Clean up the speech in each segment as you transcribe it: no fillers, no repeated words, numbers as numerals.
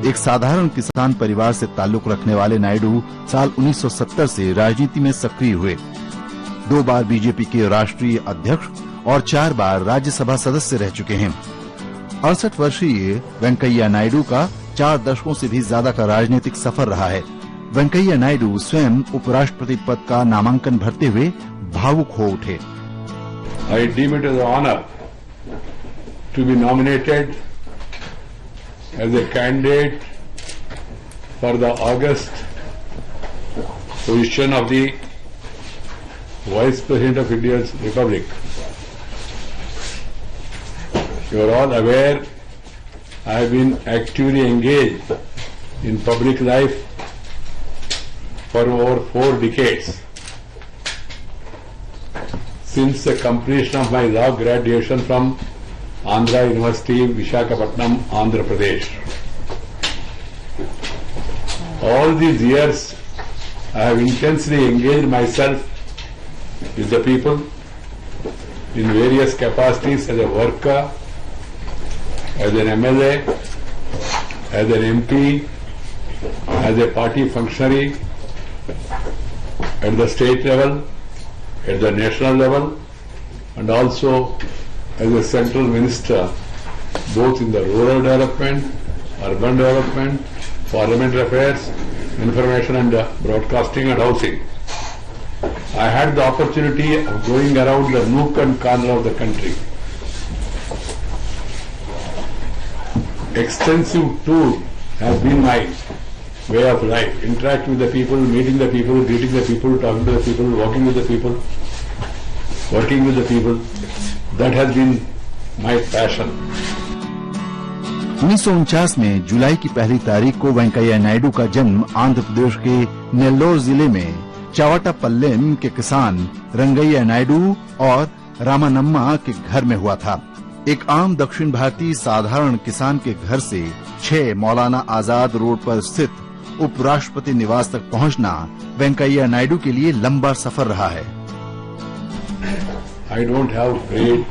एक साधारण किसान परिवार से ताल्लुक रखने वाले नायडू साल 1970 से राजनीति में सक्रिय हुए। 2 बार बीजेपी के राष्ट्रीय अध्यक्ष और 4 बार राज्यसभा सदस्य रह चुके हैं। 68 वर्षीय वेंकैया नायडू का 4 दशकों से भी ज्यादा का राजनीतिक सफर रहा है। वेंकैया नायडू स्वयं उपराष्ट्रपति पद का नामांकन भरते हुए भावुक हो उठे। I deem it as an honor to be nominated as a candidate for the August position of the Vice President of India's Republic. You are all aware I have been actively engaged in public life for over 4 decades. Since the completion of my law graduation from Andhra University, Visakhapatnam, Andhra Pradesh. All these years, I have intensely engaged myself with the people in various capacities as a worker, as an MLA, as an MP, as a party functionary, at the state level, at the national level, and also as a central minister, both in the rural development, urban development, parliamentary affairs, information and broadcasting and housing. I had the opportunity of going around the nook and corner of the country. Extensive tour has been my way of life. Interact with the people, meeting the people, greeting the people, talking to the people, walking with the people, working with the people. That has been my passion. 1949 में जुलाई की 1 तारीख को वेंकैया नायडू का जन्म आंध्र प्रदेश के नेल्लोर जिले में चावटापल्लेम के किसान रंगैया नायडू और रामानम्मा के घर में हुआ था। एक आम दक्षिण भारतीय साधारण किसान के घर से 6 मौलाना आजाद रोड पर स्थित उपराष्ट्रपति निवास तक पहुंचना वेंकैया नायडू के लिए लंबा सफर रहा है। I don't have great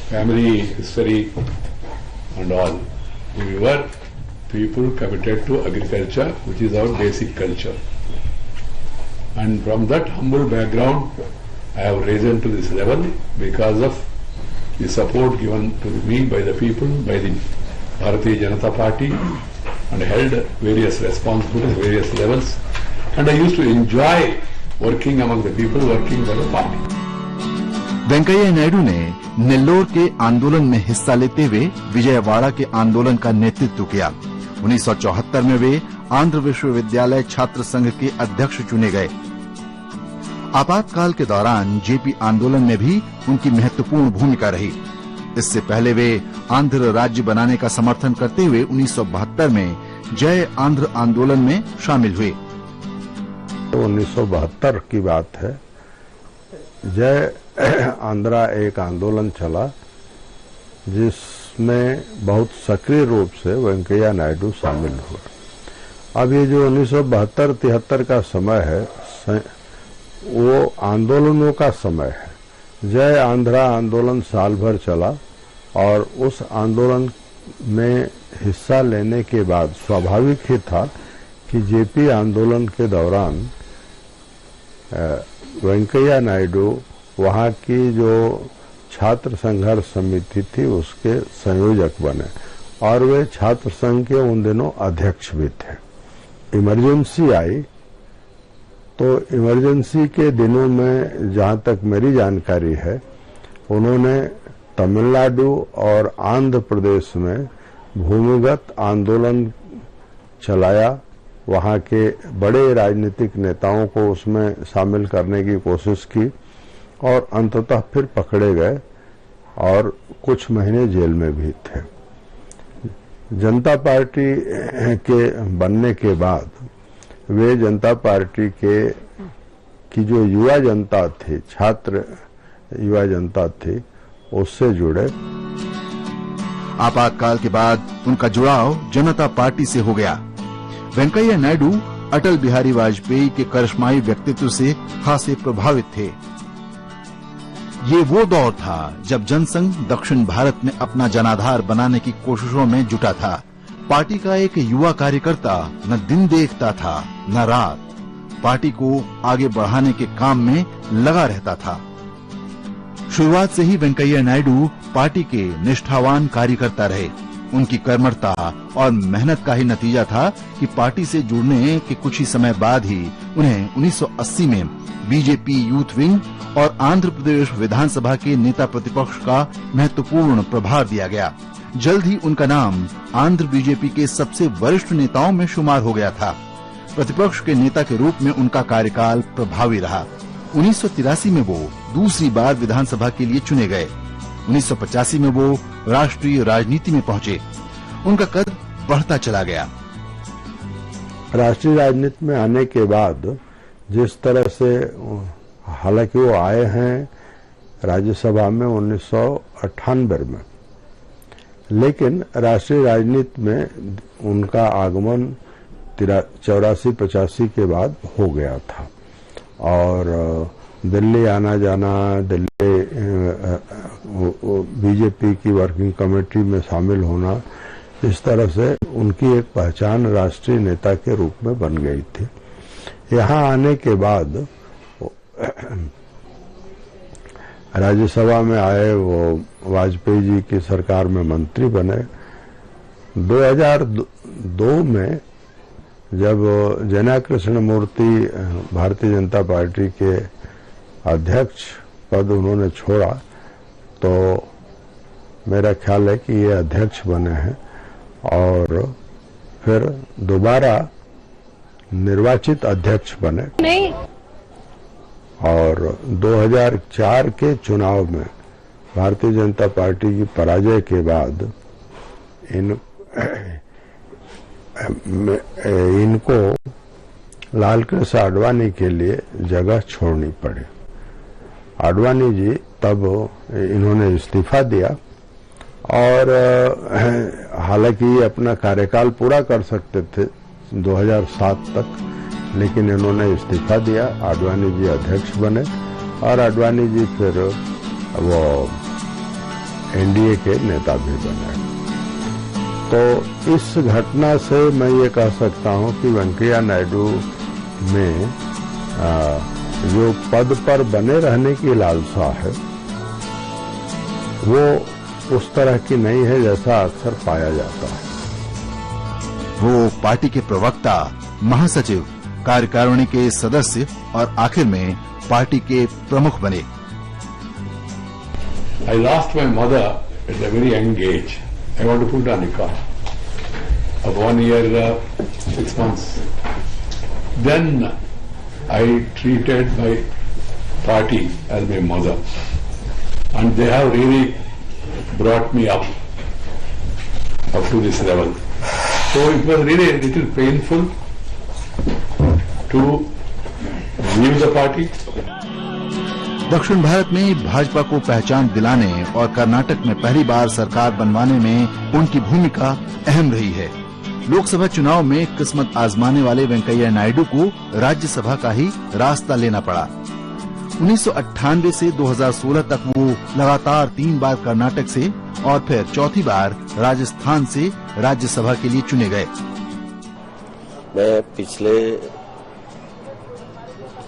family history and all. We were people committed to agriculture, which is our basic culture. And from that humble background, I have risen to this level because of the support given to me by the people, by the Bharatiya Janata Party, and held various responsibilities, various levels. And I used to enjoy working among the people, working for the party. Venkaiah Naidu ने नेल्लोर के आंदोलन में हिस्सा लेते हुए विजयवाड़ा के आंदोलन का नेतृत्व किया। 1974 में वे आंध्र विश्वविद्यालय छात्र संघ के अध्यक्ष चुने गए। आपातकाल के दौरान जेपी आंदोलन में भी उनकी महत्वपूर्ण भूमिका रही। इससे पहले वे आंध्र राज्य बनाने का समर्थन करते हुए 1972 में जय आंध्र आंदोलन में शामिल हुए। 1972 की बात है। जय आंध्रा एक आंदोलन चला जिसमें बहुत सक्रिय रूप से वेंकैया नायडू शामिल हुए। अब ये जो 1972-73 का समय है वो आंदोलनों का समय है। जय आंध्रा आंदोलन साल भर चला और उस आंदोलन में हिस्सा लेने के बाद स्वाभाविक ही था कि जेपी आंदोलन के दौरान वेंकैया नायडू वहाँ की जो छात्र संघर्ष समिति थी उसके संयोजक बने और वे छात्र संघ के उन दिनों अध्यक्ष भी थे। इमरजेंसी आई तो इमरजेंसी के दिनों में जहाँ तक मेरी जानकारी है उन्होंने तमिलनाडु और आंध्र प्रदेश में भूमिगत आंदोलन चलाया। वहाँ के बड़े राजनीतिक नेताओं को उसमें शामिल करने की कोशिश की और अंततः फिर पकड़े गए और कुछ महीने जेल में भी थे। जनता पार्टी के बनने के बाद वे जनता पार्टी की जो युवा जनता थी, छात्र युवा जनता थी, उससे जुड़े। आपातकाल के बाद उनका जुड़ाव जनता पार्टी से हो गया। वेंकैया नायडू अटल बिहारी वाजपेयी के करिश्माई व्यक्तित्व से खासे प्रभावित थे। ये वो दौर था जब जनसंघ दक्षिण भारत में अपना जनाधार बनाने की कोशिशों में जुटा था। पार्टी का एक युवा कार्यकर्ता न दिन देखता था न रात, पार्टी को आगे बढ़ाने के काम में लगा रहता था। शुरुआत से ही वेंकैया नायडू पार्टी के निष्ठावान कार्यकर्ता रहे। उनकी कर्मठता और मेहनत का ही नतीजा था कि पार्टी से जुड़ने के कुछ ही समय बाद ही उन्हें 1980 में बीजेपी यूथ विंग और आंध्र प्रदेश विधानसभा के नेता प्रतिपक्ष का महत्वपूर्ण प्रभार दिया गया। जल्द ही उनका नाम आंध्र बीजेपी के सबसे वरिष्ठ नेताओं में शुमार हो गया था। प्रतिपक्ष के नेता के रूप में उनका कार्यकाल प्रभावी रहा। 1983 में वो दूसरी बार विधानसभा के लिए चुने गए। 1985 में वो राष्ट्रीय राजनीति में पहुंचे। उनका कद बढ़ता चला गया। राष्ट्रीय राजनीति में आने के बाद जिस तरह से, हालांकि वो आए हैं राज्यसभा में 1998 में, लेकिन राष्ट्रीय राजनीति में उनका आगमन 84-85 के बाद हो गया था और दिल्ली आना जाना, दिल्ली बीजेपी की वर्किंग कमेटी में शामिल होना, इस तरह से उनकी एक पहचान राष्ट्रीय नेता के रूप में बन गई थी। यहाँ आने के बाद राज्यसभा में आए, वो वाजपेयी जी की सरकार में मंत्री बने। 2002 में जब जना कृष्ण मूर्ति भारतीय जनता पार्टी के अध्यक्ष पद उन्होंने छोड़ा, तो मेरा ख्याल है कि ये अध्यक्ष बने हैं और फिर दोबारा निर्वाचित अध्यक्ष बने। नहीं। और 2004 के चुनाव में भारतीय जनता पार्टी की पराजय के बाद इनको लाल कृष्ण आडवाणी के लिए जगह छोड़नी पड़ी। आडवाणी जी तब इन्होंने इस्तीफा दिया और हालांकि ये अपना कार्यकाल पूरा कर सकते थे 2007 तक, लेकिन इन्होंने इस्तीफा दिया। आडवाणी जी अध्यक्ष बने और आडवाणी जी फिर वो एनडीए के नेता भी बने। तो इस घटना से मैं ये कह सकता हूं कि वेंकैया नायडू में जो पद पर बने रहने की लालसा है वो उस तरह की नहीं है जैसा अक्सर पाया जाता है। वो पार्टी के प्रवक्ता, महासचिव, कार्यकारिणी के सदस्य और आखिर में पार्टी के प्रमुख बने। I lost my mother at a very young age. I want to put on nikah of 1 year, 6 months. Then I treated my party as my mother, and they have really brought me up to this level. So it was really a little painful to leave the party. दक्षिण भारत में भाजपा को पहचान दिलाने और कर्नाटक में पहली बार सरकार बनवाने में उनकी भूमिका अहम रही है। लोकसभा चुनाव में किस्मत आजमाने वाले वेंकैया नायडू को राज्यसभा का ही रास्ता लेना पड़ा। 1998 से 2016 तक वो लगातार 3 बार कर्नाटक से और फिर चौथी बार राजस्थान से राज्यसभा के लिए चुने गए। मैं पिछले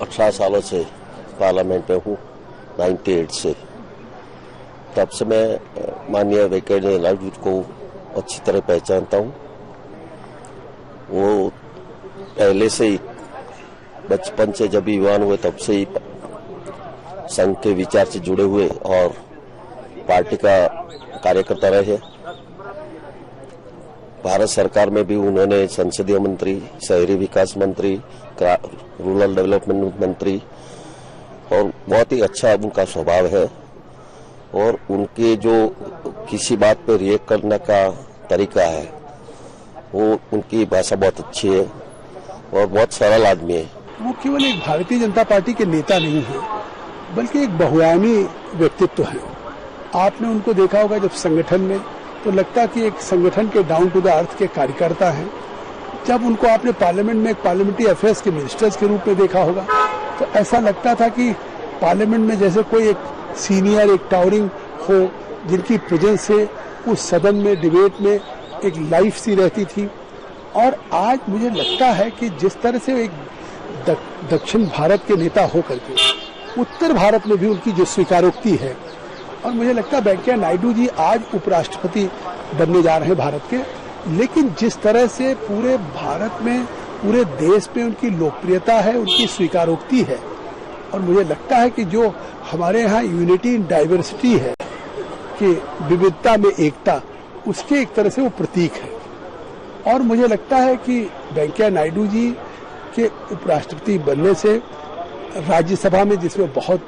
18 सालों से पार्लियामेंट में हूँ, 98 से। तब से मैं माननीय वेंकैया नायडू को अच्छी तरह पहचानता हूँ। वो पहले से ही, बचपन से जब युवान हुए तब से ही संघ के विचार से जुड़े हुए और पार्टी का कार्यकर्ता रहे। भारत सरकार में भी उन्होंने संसदीय मंत्री, शहरी विकास मंत्री, रूरल डेवलपमेंट मंत्री, और बहुत ही अच्छा उनका स्वभाव है और उनके जो किसी बात पे रिएक्ट करने का तरीका है, वो उनकी भाषा बहुत अच्छी है और बहुत सरल आदमी है। वो केवल एक भारतीय जनता पार्टी के नेता नहीं है, बल्कि एक बहुआयामी व्यक्तित्व है। आपने उनको देखा होगा जब संगठन में, तो लगता है कि एक संगठन के डाउन टू द अर्थ के कार्यकर्ता हैं। जब उनको आपने पार्लियामेंट में एक पार्लियामेंट्री अफेयर्स के मिनिस्टर्स के रूप में देखा होगा, तो ऐसा लगता था कि पार्लियामेंट में जैसे कोई एक सीनियर, एक टावरिंग हो, जिनकी प्रेजेंस से उस सदन में, डिबेट में एक लाइफ सी रहती थी। और आज मुझे लगता है कि जिस तरह से एक दक्षिण भारत के नेता होकर के उत्तर भारत में भी उनकी जो स्वीकारोक्ति है, और मुझे लगता है वेंकैया नायडू जी आज उपराष्ट्रपति बनने जा रहे हैं भारत के, लेकिन जिस तरह से पूरे भारत में, पूरे देश में उनकी लोकप्रियता है, उनकी स्वीकारोक्ति है, और मुझे लगता है कि जो हमारे यहाँ यूनिटी इन डाइवर्सिटी है कि विविधता में एकता, उसके एक तरह से वो प्रतीक है। और मुझे लगता है कि वेंकैया नायडू जी के उपराष्ट्रपति बनने से राज्यसभा में, जिसमें बहुत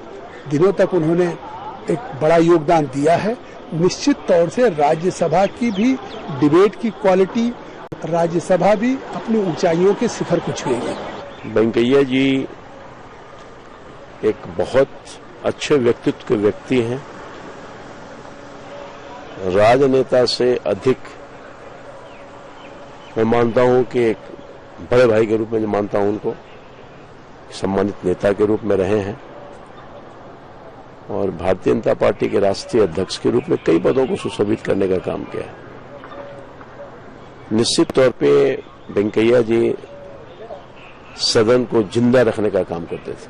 दिनों तक उन्होंने एक बड़ा योगदान दिया है, निश्चित तौर से राज्यसभा की भी डिबेट की क्वालिटी, राज्यसभा भी अपनी ऊंचाइयों के शिखर को छुएगी। वेंकैया जी एक बहुत अच्छे व्यक्तित्व के व्यक्ति हैं। राजनेता से अधिक मैं मानता हूं कि एक बड़े भाई के रूप में जो मानता हूं उनको, सम्मानित नेता के रूप में रहे हैं और भारतीय जनता पार्टी के राष्ट्रीय अध्यक्ष के रूप में कई पदों को सुशोभित करने का काम किया है। निश्चित तौर पे वेंकैया जी सदन को जिंदा रखने का काम करते थे,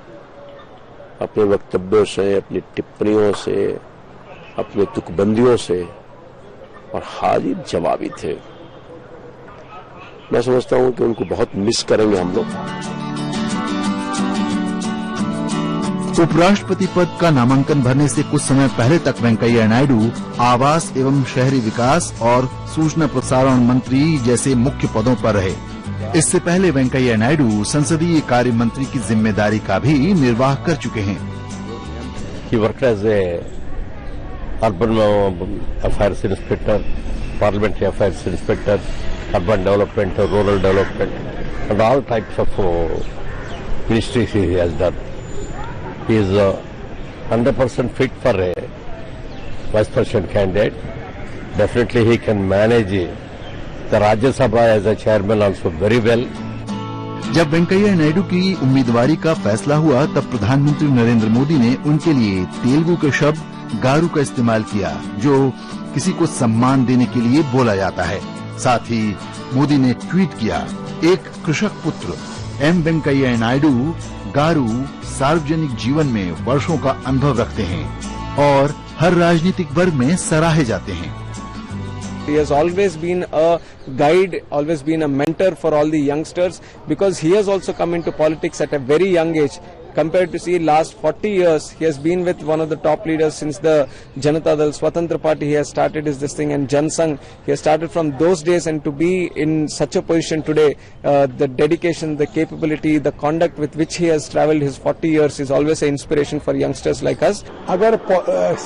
अपने वक्तव्यों से, अपनी टिप्पणियों से, अपने तुकबंदियों से, और हाजिर जवाबी थे। मैं समझता हूं कि उनको बहुत मिस करेंगे हम लोग। उपराष्ट्रपति पद का नामांकन भरने से कुछ समय पहले तक वेंकैया नायडू आवास एवं शहरी विकास और सूचना प्रसारण मंत्री जैसे मुख्य पदों पर रहे। इससे पहले वेंकैया नायडू संसदीय कार्य मंत्री की जिम्मेदारी का भी निर्वाह कर चुके हैं। He worked as a urban affairs inspector, parliamentary affairs inspector, urban development, rural development, and all types of ministries he has done. He is 100% fit for a vice president candidate. Definitely he can manage the Rajya Sabha as a chairman also very well. जब वेंकैया नायडू की उम्मीदवारी का फैसला हुआ तब प्रधानमंत्री नरेंद्र मोदी ने उनके लिए तेलुगु के शब्द गारू का इस्तेमाल किया, जो किसी को सम्मान देने के लिए बोला जाता है। साथ ही मोदी ने ट्वीट किया, एक कृषक पुत्र एम वेंकैया नायडू गारू सार्वजनिक जीवन में वर्षों का अनुभव रखते हैं और हर राजनीतिक वर्ग में सराहे जाते हैं। He has always been a guide, always been a mentor for all the youngsters, because he has also come into politics at a very young age. Compared to see last 40 years, he has been with one of the top leaders since the Janata Dal Swatantra Party. He has started his this thing, and Jan Sangh, he has started from those days, and to be in such a position today, the dedication, the capability, the conduct with which he has travelled his 40 years is always an inspiration for youngsters like us. अगर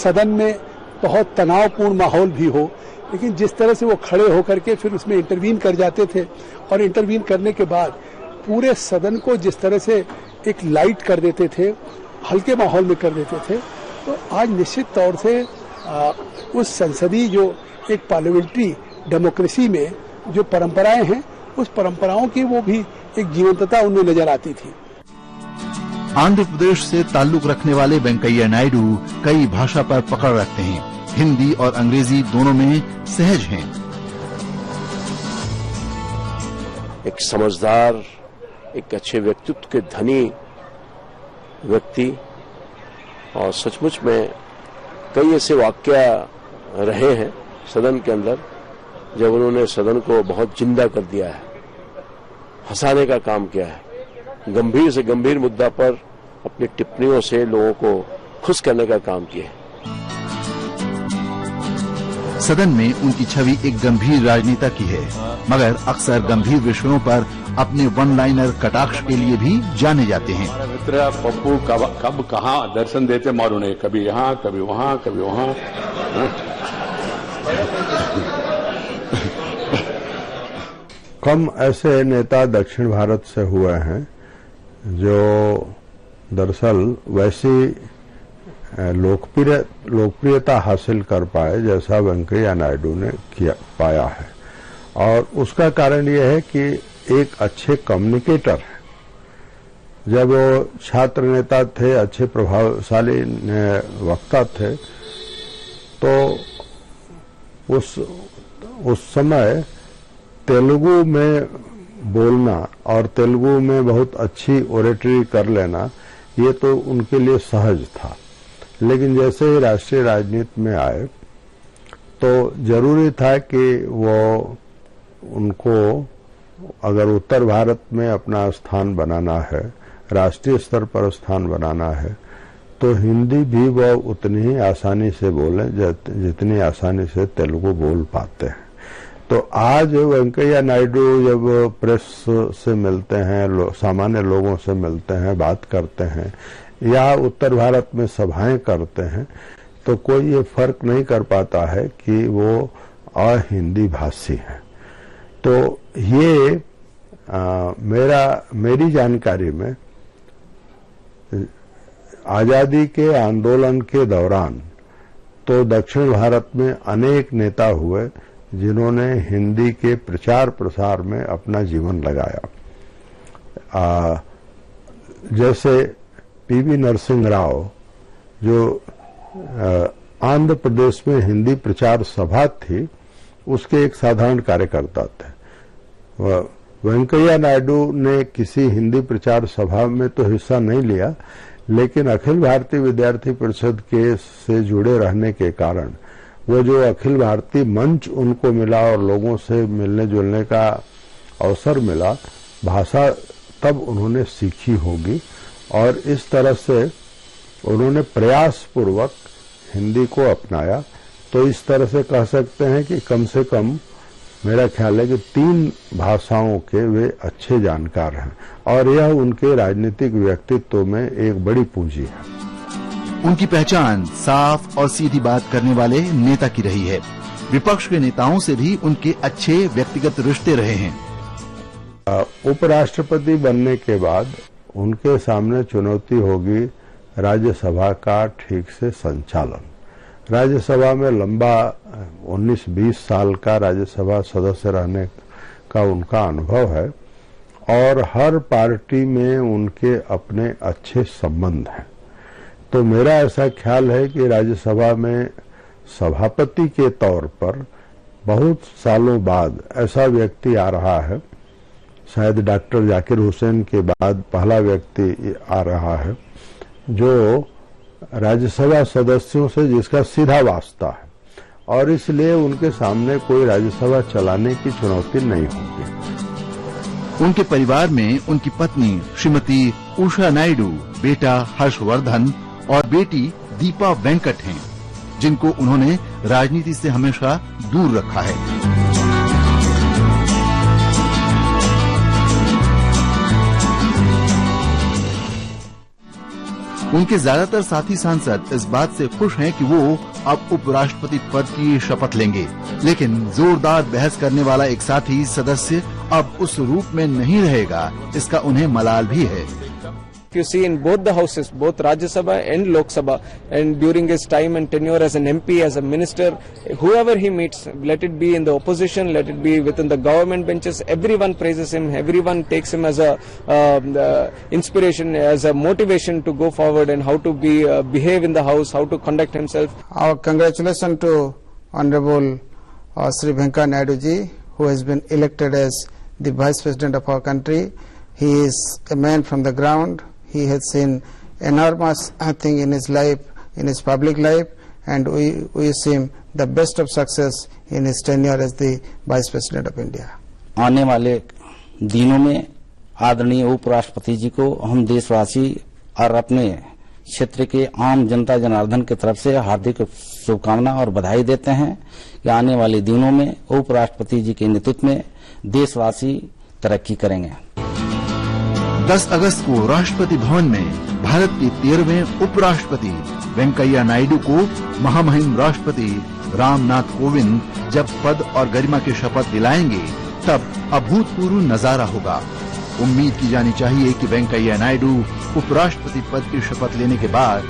सदन में बहुत तनावपूर्ण माहौल भी हो, लेकिन जिस तरह से वो खड़े होकर के फिर उसमें इंटरवीन कर जाते थे, और इंटरवीन करने के बाद पूरे सदन को जिस तरह से एक लाइट कर देते थे, हल्के माहौल में कर देते थे, तो आज निश्चित तौर से उस संसदीय जो एक पार्लियामेंट्री डेमोक्रेसी में जो परंपराएं हैं, उस परंपराओं की वो भी एक जीवंतता उनमें नजर आती थी। आंध्र प्रदेश से ताल्लुक रखने वाले वेंकैया नायडू कई भाषा पर पकड़ रखते हैं, हिंदी और अंग्रेजी दोनों में सहज हैं। एक समझदार, एक अच्छे व्यक्तित्व के धनी व्यक्ति, और सचमुच में कई ऐसे वाकया रहे हैं सदन के अंदर जब उन्होंने सदन को बहुत जिंदा कर दिया है, हंसाने का काम किया है, गंभीर से गंभीर मुद्दा पर अपनी टिप्पणियों से लोगों को खुश करने का काम किया है। सदन में उनकी छवि एक गंभीर राजनेता की है, मगर अक्सर गंभीर विषयों पर अपने वन लाइनर कटाक्ष के लिए भी जाने जाते हैं। हमारा मित्र पप्पू कब कहाँ दर्शन देते मालूम नहीं, कभी यहाँ कभी वहाँ कभी वहाँ। कम ऐसे नेता दक्षिण भारत से हुए हैं जो दरअसल वैसी लोकप्रियता हासिल कर पाए जैसा वेंकैया नायडू ने पाया है, और उसका कारण यह है कि एक अच्छे कम्युनिकेटर है। जब वो छात्र नेता थे, अच्छे प्रभावशाली वक्ता थे, तो उस समय तेलुगु में बोलना और तेलुगु में बहुत अच्छी ओरेटरी कर लेना ये तो उनके लिए सहज था। लेकिन जैसे ही राष्ट्रीय राजनीति में आए तो जरूरी था कि वो उनको अगर उत्तर भारत में अपना स्थान बनाना है, राष्ट्रीय स्तर पर स्थान बनाना है, तो हिंदी भी वो उतनी ही आसानी से बोले जितनी आसानी से तेलुगु बोल पाते हैं। तो आज वेंकैया नायडू जब प्रेस से मिलते हैं, सामान्य लोगों से मिलते हैं, बात करते हैं या उत्तर भारत में सभाएं करते हैं, तो कोई ये फर्क नहीं कर पाता है कि वो अहिंदी भाषी हैं। तो ये मेरी जानकारी में आजादी के आंदोलन के दौरान तो दक्षिण भारत में अनेक नेता हुए जिन्होंने हिंदी के प्रचार प्रसार में अपना जीवन लगाया। जैसे पीवी नरसिंह राव जो आंध्र प्रदेश में हिंदी प्रचार सभा थी उसके एक साधारण कार्यकर्ता थे। वेंकैया नायडू ने किसी हिंदी प्रचार सभा में तो हिस्सा नहीं लिया, लेकिन अखिल भारतीय विद्यार्थी परिषद के से जुड़े रहने के कारण वो जो अखिल भारतीय मंच उनको मिला और लोगों से मिलने जुलने का अवसर मिला, भाषा तब उन्होंने सीखी होगी और इस तरह से उन्होंने प्रयास पूर्वक हिंदी को अपनाया। तो इस तरह से कह सकते हैं कि कम से कम मेरा ख्याल है कि 3 भाषाओं के वे अच्छे जानकार हैं और यह उनके राजनीतिक व्यक्तित्व में एक बड़ी पूंजी है। उनकी पहचान साफ और सीधी बात करने वाले नेता की रही है। विपक्ष के नेताओं से भी उनके अच्छे व्यक्तिगत रिश्ते रहे हैं। उपराष्ट्रपति बनने के बाद उनके सामने चुनौती होगी राज्यसभा का ठीक से संचालन। राज्यसभा में लंबा 19-20 साल का राज्यसभा सदस्य रहने का उनका अनुभव है और हर पार्टी में उनके अपने अच्छे संबंध हैं। तो मेरा ऐसा ख्याल है कि राज्यसभा में सभापति के तौर पर बहुत सालों बाद ऐसा व्यक्ति आ रहा है, शायद डॉक्टर जाकिर हुसैन के बाद पहला व्यक्ति आ रहा है जो राज्यसभा सदस्यों से जिसका सीधा वास्ता है और इसलिए उनके सामने कोई राज्यसभा चलाने की चुनौती नहीं होगी। उनके परिवार में उनकी पत्नी श्रीमती उषा नायडू, बेटा हर्षवर्धन और बेटी दीपा वेंकट हैं, जिनको उन्होंने राजनीति से हमेशा दूर रखा है। उनके ज्यादातर साथी सांसद इस बात से खुश हैं कि वो अब उपराष्ट्रपति पद की शपथ लेंगे, लेकिन जोरदार बहस करने वाला एक साथी सदस्य अब उस रूप में नहीं रहेगा, इसका उन्हें मलाल भी है। If you see in both the houses, both Rajya Sabha and Lok Sabha, and during his time and tenure as an MP, as a minister, whoever he meets, let it be in the opposition, let it be within the government benches, everyone praises him, everyone takes him as a inspiration, as a motivation to go forward and how to behave in the house, how to conduct himself. Our congratulations to Honorable Sri Venkaiah Naidu ji, who has been elected as the Vice President of our country. He is a man from the ground. He has seen enormous thing in his life, in his public life, and we wish him the best of success in his tenure as the Vice President of India. आने वाले दिनों में आदरणीय उपराष्ट्रपति जी को हम देशवासी और अपने क्षेत्र के आम जनता जनार्दन की तरफ से हार्दिक शुभकामना और बधाई देते हैं कि आने वाले दिनों में उपराष्ट्रपति जी के नेतृत्व में देशवासी तरक्की करेंगे। 10 अगस्त को राष्ट्रपति भवन में भारत के 13वें उपराष्ट्रपति वेंकैया नायडू को महामहिम राष्ट्रपति रामनाथ कोविंद जब पद और गरिमा की शपथ दिलाएंगे, तब अभूतपूर्व नजारा होगा। उम्मीद की जानी चाहिए कि वेंकैया नायडू उपराष्ट्रपति पद की शपथ लेने के बाद